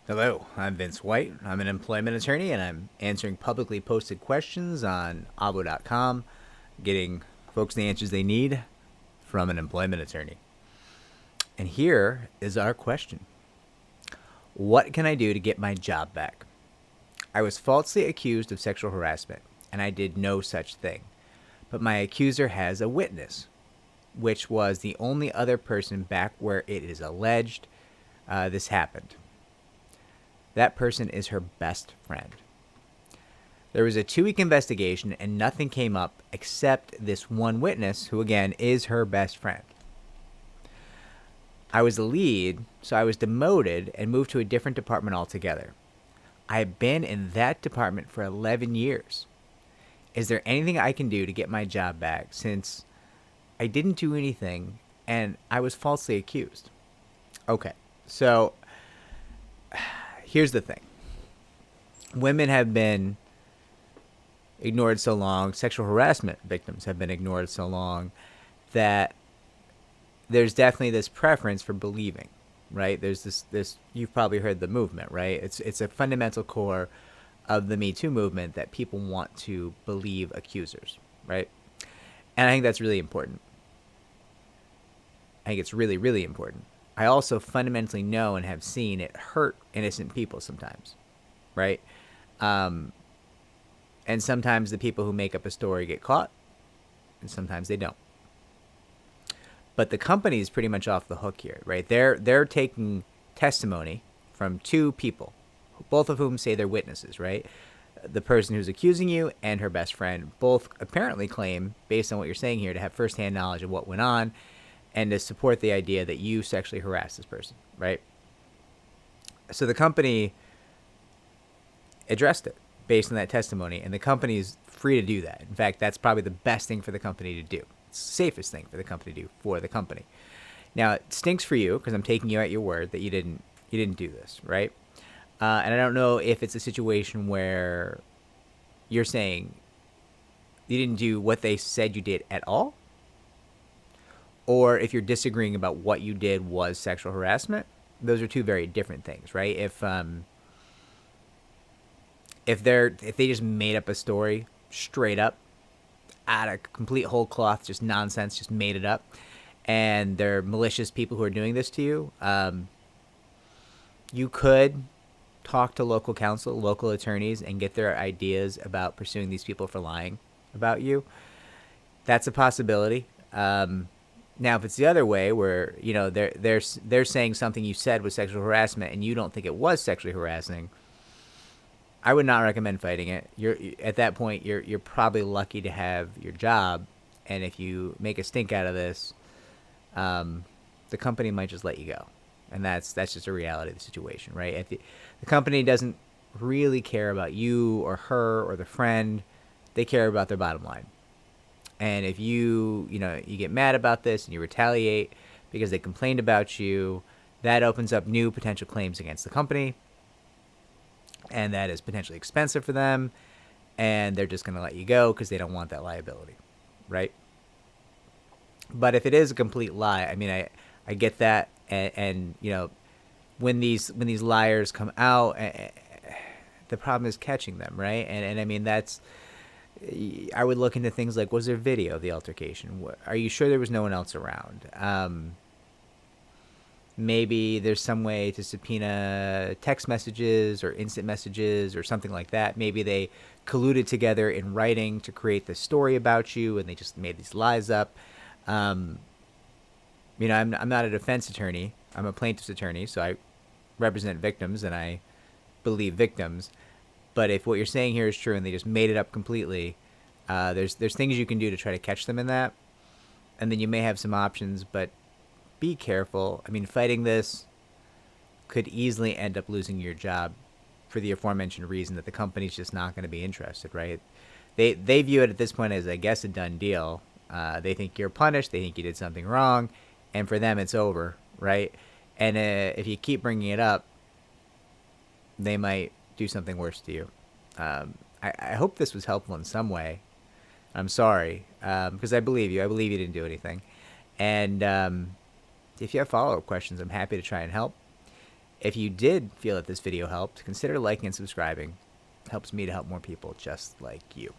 Hello, I'm Vince White. I'm an employment attorney and I'm answering publicly posted questions on abo.com, getting folks the answers they need from an employment attorney. And here is our question: what can I do to get my job back? I was falsely accused of sexual harassment and I did no such thing. But my accuser has a witness, which was the only other person back where it is alleged this happened. That person is her best friend. There was a 2-week investigation and nothing came up except this one witness, who again is her best friend. I was the lead, so I was demoted and moved to a different department altogether. I have been in that department for 11 years. Is there anything I can do to get my job back since I didn't do anything and I was falsely accused? Okay, so here's the thing. Women have been ignored so long, sexual harassment victims have been ignored so long, that there's definitely this preference for believing, right? There's this you've probably heard the movement, right? It's a fundamental core of the Me Too movement that people want to believe accusers, right? And I think that's really important. I think it's really, really important. I also fundamentally know and have seen it hurt innocent people sometimes, right? Um, and sometimes the people who make up a story get caught, and sometimes they don't. But the company is pretty much off the hook here, right? They're taking testimony from 2 people, both of whom say they're witnesses, right? The person who's accusing you and her best friend both apparently claim, based on what you're saying here, to have firsthand knowledge of what went on and to support the idea that you sexually harassed this person, right? So the company addressed it based on that testimony, and the company is free to do that. In fact, that's probably the best thing for the company to do. It's the safest thing for the company to do for the company. Now, it stinks for you because I'm taking you at your word that you didn't do this, right? And I don't know if it's a situation where you're saying you didn't do what they said you did at all, or if you're disagreeing about what you did was sexual harassment. Those are 2 very different things, right? If they just made up a story straight up out of complete whole cloth, just nonsense, just made it up, and they're malicious people who are doing this to you, you could talk to local counsel, local attorneys, and get their ideas about pursuing these people for lying about you. That's a possibility. Now, if it's the other way, where they're saying something you said was sexual harassment and you don't think it was sexually harassing, I would not recommend fighting it. You're at that point, you're probably lucky to have your job, and if you make a stink out of this, the company might just let you go, and that's just a reality of the situation, right? If the company doesn't really care about you or her or the friend, they care about their bottom line. And if you get mad about this and you retaliate because they complained about you, that opens up new potential claims against the company, and that is potentially expensive for them, and they're just going to let you go because they don't want that liability, right? But if it is a complete lie, I mean, I get that, and when these liars come out, the problem is catching them, right? And I mean, that's, I would look into things like, was there video of the altercation? Are you sure there was no one else around? Maybe there's some way to subpoena text messages or instant messages or something like that. Maybe they colluded together in writing to create this story about you, and they just made these lies up. I'm not a defense attorney. I'm a plaintiff's attorney, so I represent victims and I believe victims. But if what you're saying here is true and they just made it up completely, there's things you can do to try to catch them in that, and then you may have some options, but be careful. I mean, fighting this could easily end up losing your job for the aforementioned reason that the company's just not going to be interested, right? They view it at this point as, I guess, a done deal. They think you're punished. They think you did something wrong, and for them, it's over, right? And if you keep bringing it up, they might do something worse to you. I hope this was helpful in some way. I'm sorry, because I believe you. I believe you didn't do anything. And if you have follow-up questions, I'm happy to try and help. If you did feel that this video helped, consider liking and subscribing. It helps me to help more people just like you.